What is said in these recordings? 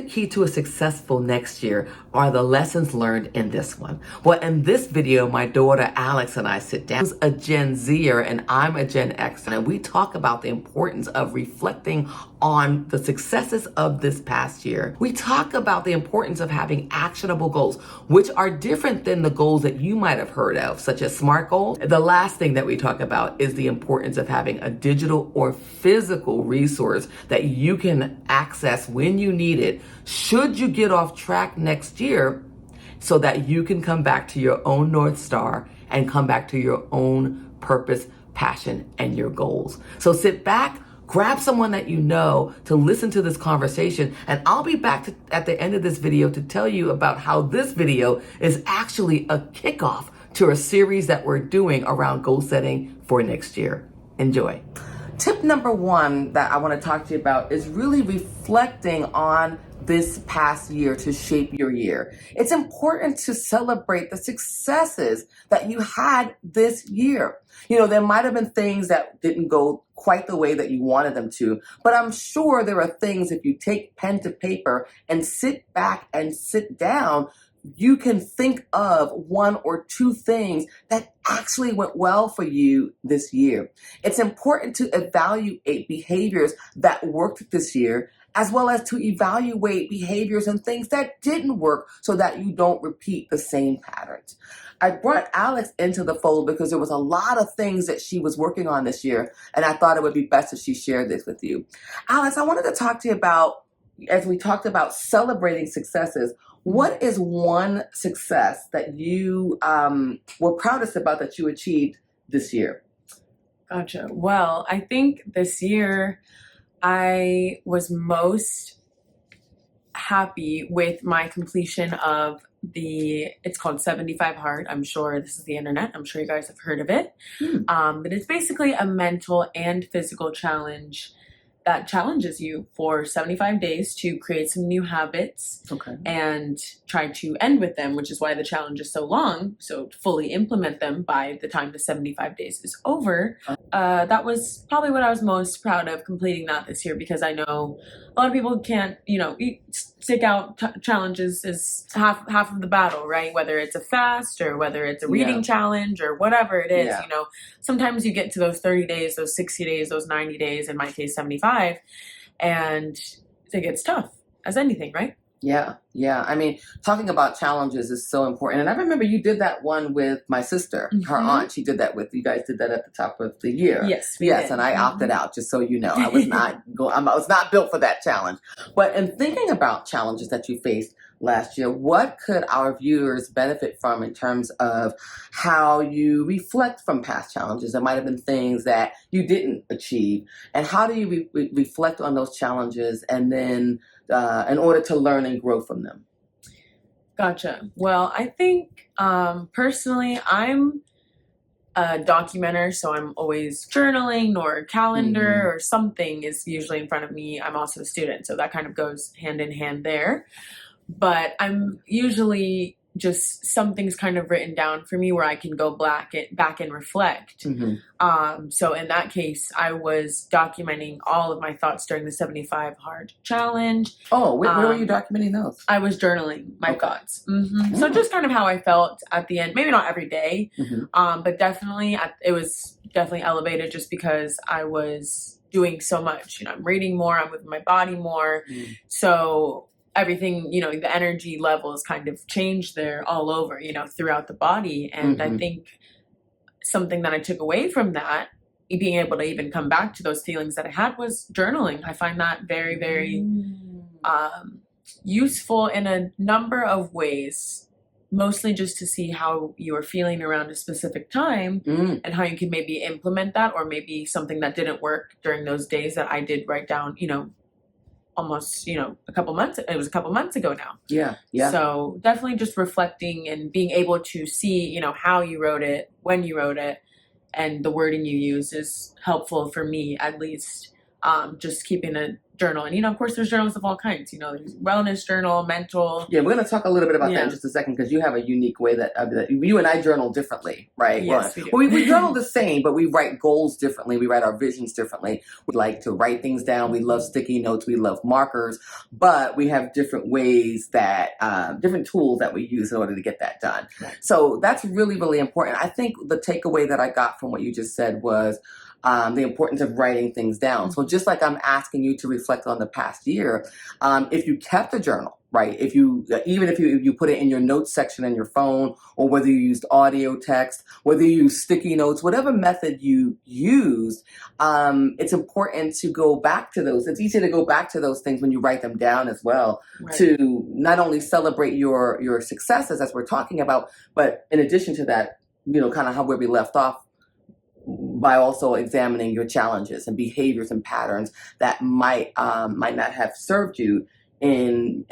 key to a successful next year are the lessons learned in this one? Well, in this video, my daughter Alex and I sit down. She's a Gen Zer and I'm a Gen X, and we talk about the importance of reflecting on the successes of this past year. We talk about the importance of having actionable goals, which are different than the goals that you might have heard of, such as SMART goals. The last thing that we talk about is the importance of having a digital or physical resource that you can access when you need it, should you get off track next year, so that you can come back to your own North Star and come back to your own purpose, passion, and your goals. So sit back, grab someone that you know to listen to this conversation, and I'll be back at the end of this video to tell you about how this video is actually a kickoff to a series that we're doing around goal setting for next year. Enjoy. Tip number one that I want to talk to you about is really reflecting on this past year to shape your year. It's important to celebrate the successes that you had this year. You know, there might have been things that didn't go quite the way that you wanted them to, but I'm sure there are things, if you take pen to paper and sit back and sit down, you can think of one or two things that actually went well for you this year. It's important to evaluate behaviors that worked this year, as well as to evaluate behaviors and things that didn't work so that you don't repeat the same patterns. I brought Alex into the fold because there was a lot of things that she was working on this year, and I thought it would be best if she shared this with you. Alex, I wanted to talk to you about, as we talked about celebrating successes, what is one success that you were proudest about that you achieved this year? Gotcha. Well, I think this year I was most happy with my completion of it's called 75 Hard. I'm sure this is the internet. I'm sure you guys have heard of it. But it's basically a mental and physical challenge that challenges you for 75 days to create some new habits and try to end with them, which is why the challenge is so long. So to fully implement them by the time the 75 days is over. That was probably what I was most proud of, completing that this year, because I know a lot of people can't, stick out challenges is half of the battle, right? Whether it's a fast or whether it's a reading challenge or whatever it is, sometimes you get to those 30 days, those 60 days, those 90 days, in my case, 75, and it gets tough as anything, right? Yeah. I mean, talking about challenges is so important. And I remember you did that one with my sister, her aunt. She did that with, you guys did that at the top of the year. Yes. Yes. And I opted out, just so you know. I was not I was not built for that challenge. But in thinking about challenges that you faced last year, what could our viewers benefit from in terms of how you reflect from past challenges? There might have been things that you didn't achieve. And how do you reflect on those challenges and then in order to learn and grow from them? Gotcha. Well, I think personally, I'm a documenter, so I'm always journaling, or a calendar or something is usually in front of me. I'm also a student, so that kind of goes hand in hand there. But I'm usually just something's kind of written down for me where I can go back and reflect. So in that case, I was documenting all of my thoughts during the 75 Hard challenge. Oh, where were you documenting those? I was journaling my thoughts. So just kind of how I felt at the end. Maybe not every day, but definitely it was definitely elevated just because I was doing so much. I'm reading more, I'm moving my body more. So everything, the energy levels kind of changed there all over, throughout the body. And I think something that I took away from that, being able to even come back to those feelings that I had, was journaling. I find that very, very useful in a number of ways, mostly just to see how you are feeling around a specific time and how you can maybe implement that, or maybe something that didn't work during those days that I did write down, almost, a couple months ago now. Yeah. So definitely just reflecting and being able to see, how you wrote it, when you wrote it, and the wording you use is helpful for me, at least, just keeping a journal. And, of course there's journals of all kinds, there's wellness journal, mental. Yeah, we're going to talk a little bit about that in just a second, because you have a unique way that you and I journal differently, right? Yes, we do. We journal the same, but we write goals differently. We write our visions differently. We like to write things down. We love sticky notes. We love markers, but we have different ways that, different tools that we use in order to get that done. Right. So that's really, really important. I think the takeaway that I got from what you just said was the importance of writing things down. So just like I'm asking you to reflect on the past year, if you kept a journal, right? Even if you put it in your notes section in your phone, or whether you used audio text, whether you use sticky notes, whatever method you used, it's important to go back to those. It's easy to go back to those things when you write them down as well, right, to not only celebrate your successes as we're talking about, but in addition to that, kind of where we left off, by also examining your challenges and behaviors and patterns that might not have served you in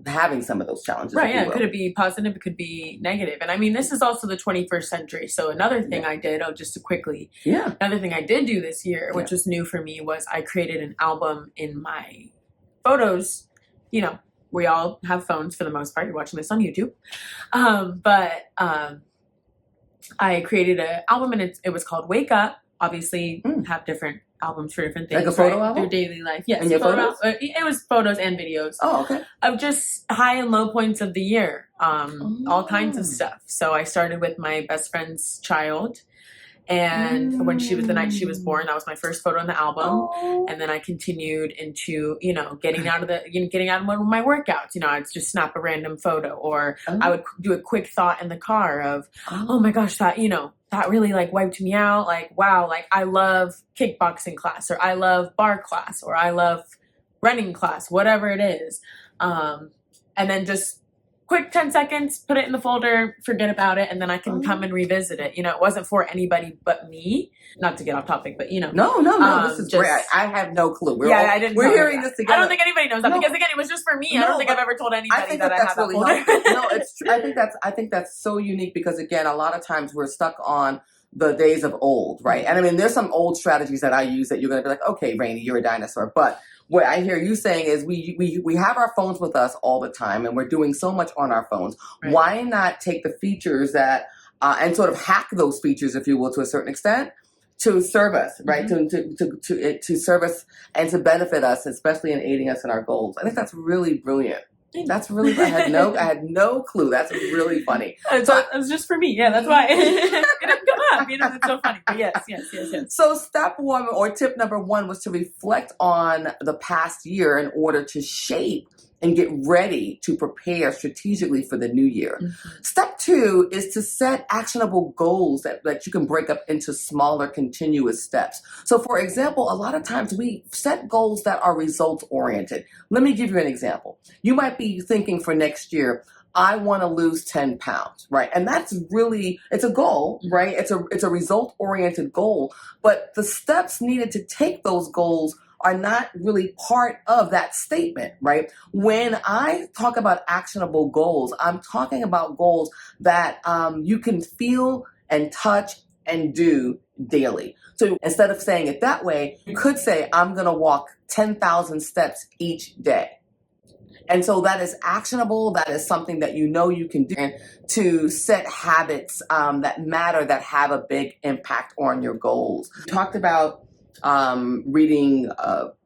having some of those challenges. Right, yeah. Could it be positive? It could be negative. And I mean, this is also the 21st century. So another thing I did, just to quickly, another thing I did do this year, which was new for me, was I created an album in my photos. We all have phones for the most part. You're watching this on YouTube. I created an album, and it was called Wake Up. Obviously, have different albums for different things. Like a photo album? Their daily life. Yes. And your photos? It was photos and videos. Oh, okay. Of just high and low points of the year. All kinds of stuff. So I started with my best friend's child. And when the night she was born, that was my first photo in the album. And then I continued into, getting out of one of my workouts. I'd just snap a random photo, or I would do a quick thought in the car of, oh my gosh, that really wiped me out. Wow, I love kickboxing class, or I love bar class, or I love running class, whatever it is. And then just quick 10 seconds, put it in the folder, forget about it, and then I can come and revisit it. It wasn't for anybody but me. Not to get off topic, but No, this is great. I have no clue. We're hearing this together. I don't think anybody knows that, because again, it was just for me. I don't think I've ever told anybody that I have that folder. I think that's so unique, because again, a lot of times we're stuck on the days of old, right? And I mean, there's some old strategies that I use that you're going to be like, okay, Rainey, you're a dinosaur. But what I hear you saying is we have our phones with us all the time, and we're doing so much on our phones. Right. Why not take the features that and sort of hack those features, if you will, to a certain extent, to serve us, right? To serve us and to benefit us, especially in aiding us in our goals. I think that's really brilliant. That's really, I had no clue. That's really funny. It was just for me. Yeah, that's why. It didn't come up. It's so funny. But yes. So step one, or tip number one, was to reflect on the past year in order to shape and get ready to prepare strategically for the new year. Step two is to set actionable goals that you can break up into smaller, continuous steps. So for example, a lot of times we set goals that are results oriented. Let me give you an example. You might be thinking for next year, I want to lose 10 pounds, right? And that's really, it's a goal, right? It's a result oriented goal, but the steps needed to take those goals are not really part of that statement, right? When I talk about actionable goals, I'm talking about goals that you can feel and touch and do daily. So instead of saying it that way, you could say, I'm going to walk 10,000 steps each day. And so that is actionable. That is something that you can do to set habits that matter, that have a big impact on your goals. We talked about reading,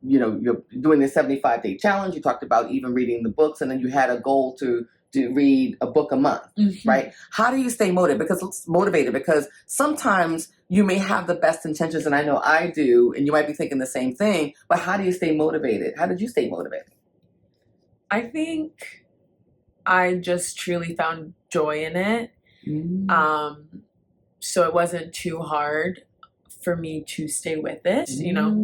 you're doing the 75-day challenge. You talked about even reading the books, and then you had a goal to read a book a month, right? How do you stay motivated? Because sometimes you may have the best intentions, and I know I do, and you might be thinking the same thing, but how do you stay motivated? How did you stay motivated? I think I just truly found joy in it. So it wasn't too hard for me to stay with it.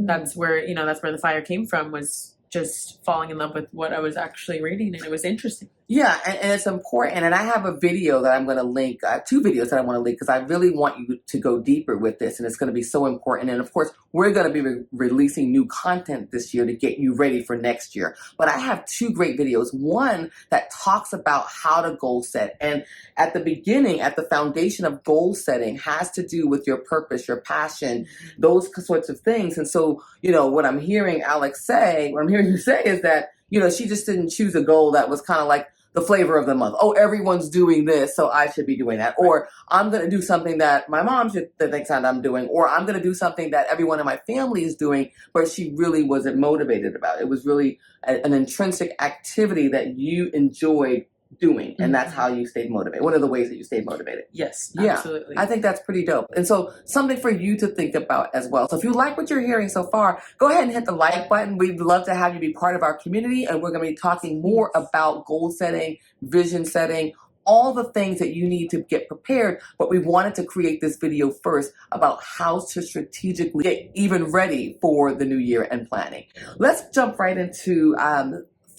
That's where the fire came from, was just falling in love with what I was actually reading, and it was interesting. Yeah, and it's important. And I have a video that I'm going to link, two videos that I want to link because I really want you to go deeper with this. And it's going to be so important. And of course, we're going to be releasing new content this year to get you ready for next year. But I have two great videos. One that talks about how to goal set. And at the beginning, at the foundation of goal setting has to do with your purpose, your passion, those sorts of things. And so, what I'm hearing Alex say, what I'm hearing you say is that, she just didn't choose a goal that was kind of like the flavor of the month. Oh, everyone's doing this, so I should be doing that. Or I'm going to do something that my mom thinks that I'm doing. Or I'm going to do something that everyone in my family is doing, but she really wasn't motivated about. It was really an intrinsic activity that you enjoyed doing, and that's how you stayed motivated. One of the ways that you stayed motivated. Yes, Yeah, absolutely. I think that's pretty dope. And so something for you to think about as well. So if you like what you're hearing so far, go ahead and hit the like button. We'd love to have you be part of our community, and we're going to be talking more about goal setting, vision setting, all the things that you need to get prepared. But we wanted to create this video first about how to strategically get even ready for the new year and planning. Let's jump right into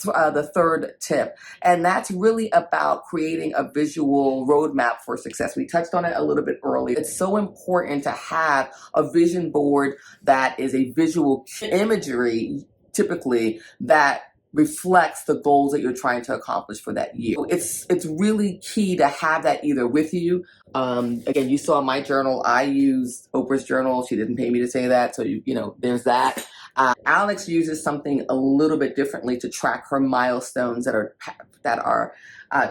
the third tip, and that's really about creating a visual roadmap for success. We touched on it a little bit earlier. It's so important to have a vision board that is a visual imagery, typically, that reflects the goals that you're trying to accomplish for that year. It's really key to have that either with you. Again, you saw my journal. I use Oprah's journal. She didn't pay me to say that, so there's that. Alex uses something a little bit differently to track her milestones that are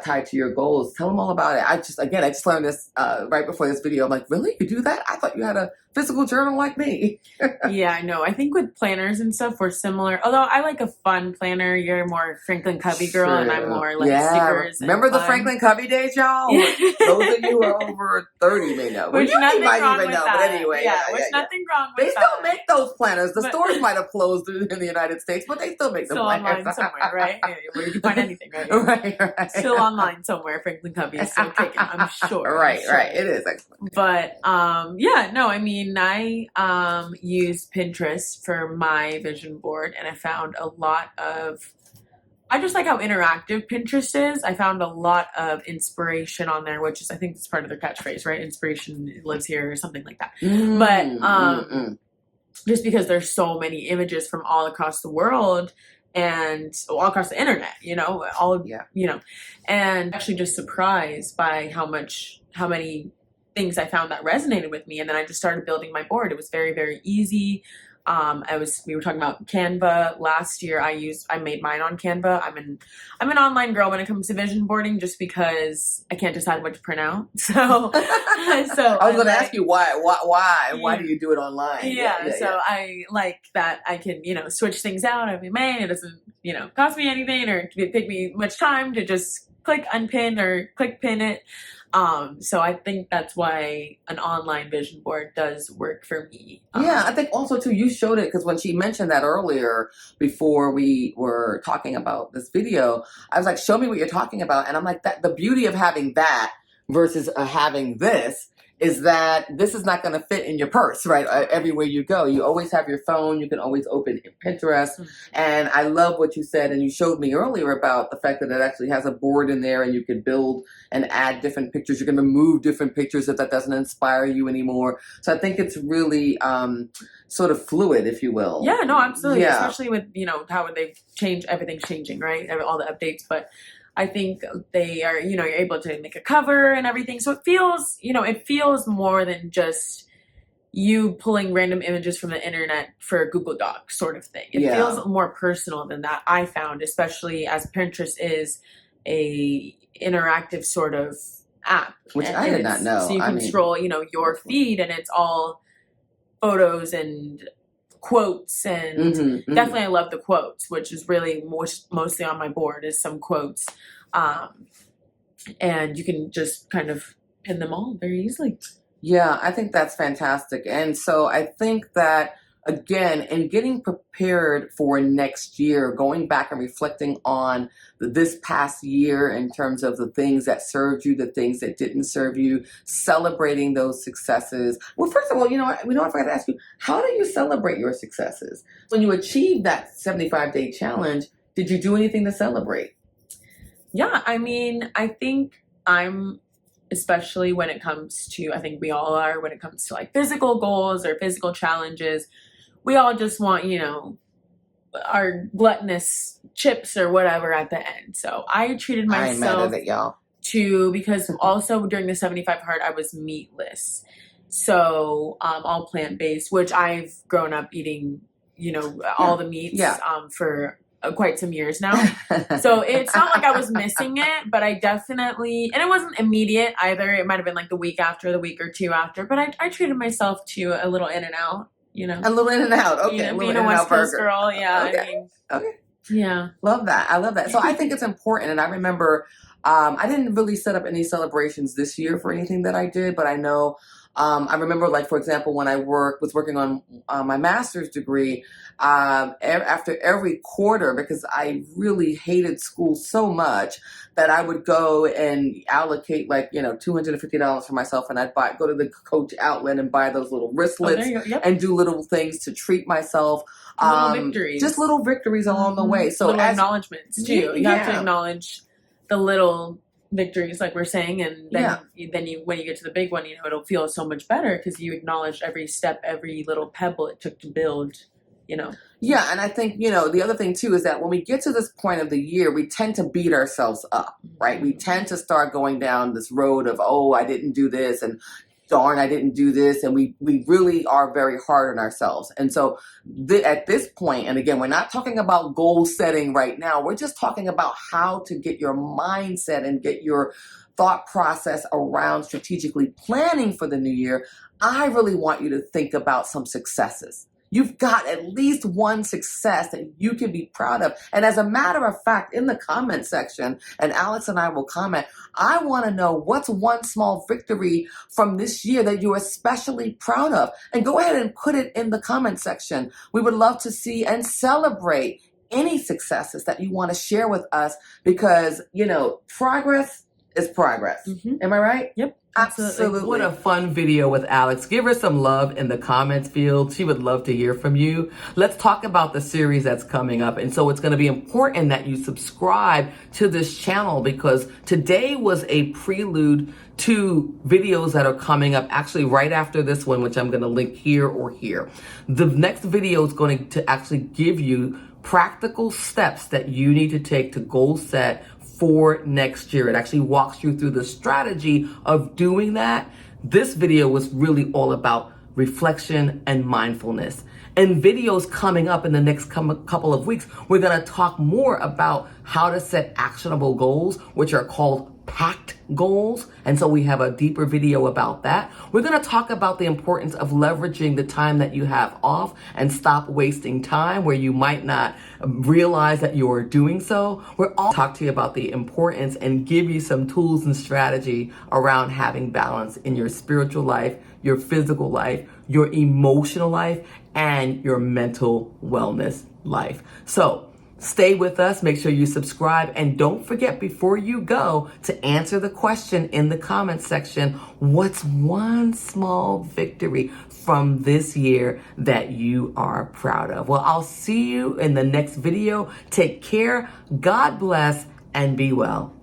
tied to your goals. Tell them all about it. I just learned this right before this video. I'm like, really? You do that? I thought you had a physical journal like me. Yeah, I know. I think with planners and stuff, we're similar. Although I like a fun planner. You're more Franklin Covey girl, and I'm more like stickers. Remember the Franklin Covey days, y'all? Those of you who are over 30 may know. Which nothing might wrong even with know, that. but anyway. Nothing wrong with that. They still make those planners. The stores might have closed in the United States, but they still make them. Still online somewhere, right? Where you can find anything, right? Right. Still online somewhere. Franklin Covey is still kicking, I'm sure. Right. It is excellent. But I use Pinterest for my vision board, and I found a lot of. I just like how interactive Pinterest is. I found a lot of inspiration on there, which is, I think it's part of their catchphrase, right? Inspiration lives here, or something like that. But just because there's so many images from all across the world and all across the internet, and actually just surprised by how many things I found that resonated with me. And then I just started building my board. It was very, very easy. We were talking about Canva last year. I made mine on Canva. I'm an online girl when it comes to vision boarding, just because I can't decide what to print out. So I was going to ask you why do you do it online? I like that I can, switch things out. I mean, it doesn't, cost me anything or take me much time to just click unpin or click pin it. So I think that's why an online vision board does work for me. I think also too, you showed it because when she mentioned that earlier before we were talking about this video, I was like, show me what you're talking about. And I'm like, that the beauty of having that versus having this is that this is not going to fit in your purse, right? Everywhere you go, you always have your phone. You can always open Pinterest. And I love what you said, and you showed me earlier about the fact that it actually has a board in there, and you can build and add different pictures. You can remove different pictures if that doesn't inspire you anymore. So I think it's really sort of fluid, if you will. Yeah, no, absolutely. Yeah. Especially with, how they've changed, everything's changing, right? All the updates, but I think they are, you're able to make a cover and everything. So it feels more than just you pulling random images from the internet for a Google Doc sort of thing. It feels more personal than that, I found, especially as Pinterest is a interactive sort of app. Which I did not know. So you can scroll, your feed, and it's all photos and quotes, and definitely I love the quotes, which is really mostly on my board is some quotes, and you can just kind of pin them all very easily. Yeah, I think that's fantastic. And so I think that, again, in getting prepared for next year, going back and reflecting on this past year in terms of the things that served you, the things that didn't serve you, celebrating those successes. Well, first of all, I forgot to ask you, how do you celebrate your successes? When you achieved that 75-day challenge, did you do anything to celebrate? Yeah, I mean, I think I'm, especially when it comes to, I think we all are, when it comes to like physical goals or physical challenges, we all just want, our gluttonous chips or whatever at the end. So I treated I ain't mad myself at it, y'all. too, because also during the 75 hard, I was meatless. So all plant-based, which I've grown up eating, all the meats Yeah. for quite some years now. So it's not like I was missing it, but I definitely, and it wasn't immediate either. It might have been like the week after, the week or two after, but I treated myself to a little in and out, A little in and out. Okay. being a West Coast girl. Yeah. Okay. I mean, Okay. yeah. Love that. I love that. So I think it's important. And I remember I didn't really set up any celebrations this year for anything that I did, but I know I remember, like, for example, when I was working on my master's degree, after every quarter, because I really hated school so much that I would go and allocate like, $250 for myself. And I'd go to the Coach outlet and buy those little wristlets and do little things to treat myself. Little victories. Just little victories along the way. So little acknowledgements too. You have to acknowledge the little victories, like we're saying, and then when you get to the big one, it'll feel so much better because you acknowledged every step, every little pebble it took to build. Yeah, and I think, the other thing too is that when we get to this point of the year, we tend to beat ourselves up, right? We tend to start going down this road of, oh, I didn't do this, and darn, I didn't do this. And we really are very hard on ourselves. And so at this point, and again, we're not talking about goal setting right now. We're just talking about how to get your mindset and get your thought process around strategically planning for the new year. I really want you to think about some successes. You've got at least one success that you can be proud of. And as a matter of fact, in the comment section, and Alex and I will comment, I want to know what's one small victory from this year that you're especially proud of. And go ahead and put it in the comment section. We would love to see and celebrate any successes that you want to share with us because, progress is progress. Am I right? Yep. Absolutely. What a fun video with Alex. Give her some love in the comments field. She would love to hear from you. Let's talk about the series that's coming up. And so it's going to be important that you subscribe to this channel because today was a prelude to videos that are coming up actually right after this one, which I'm going to link here or here. The next video is going to actually give you practical steps that you need to take to goal set for next year. It actually walks you through the strategy of doing that. This video was really all about reflection and mindfulness. And videos coming up in the next couple of weeks, we're going to talk more about how to set actionable goals, which are called packed goals. And so we have a deeper video about that. We're going to talk about the importance of leveraging the time that you have off and stop wasting time where you might not realize that you're doing so. We're all talk to you about the importance and give you some tools and strategy around having balance in your spiritual life, your physical life, your emotional life, and your mental wellness life. So stay with us. Make sure you subscribe. And don't forget before you go to answer the question in the comments section. What's one small victory from this year that you are proud of? Well, I'll see you in the next video. Take care. God bless and be well.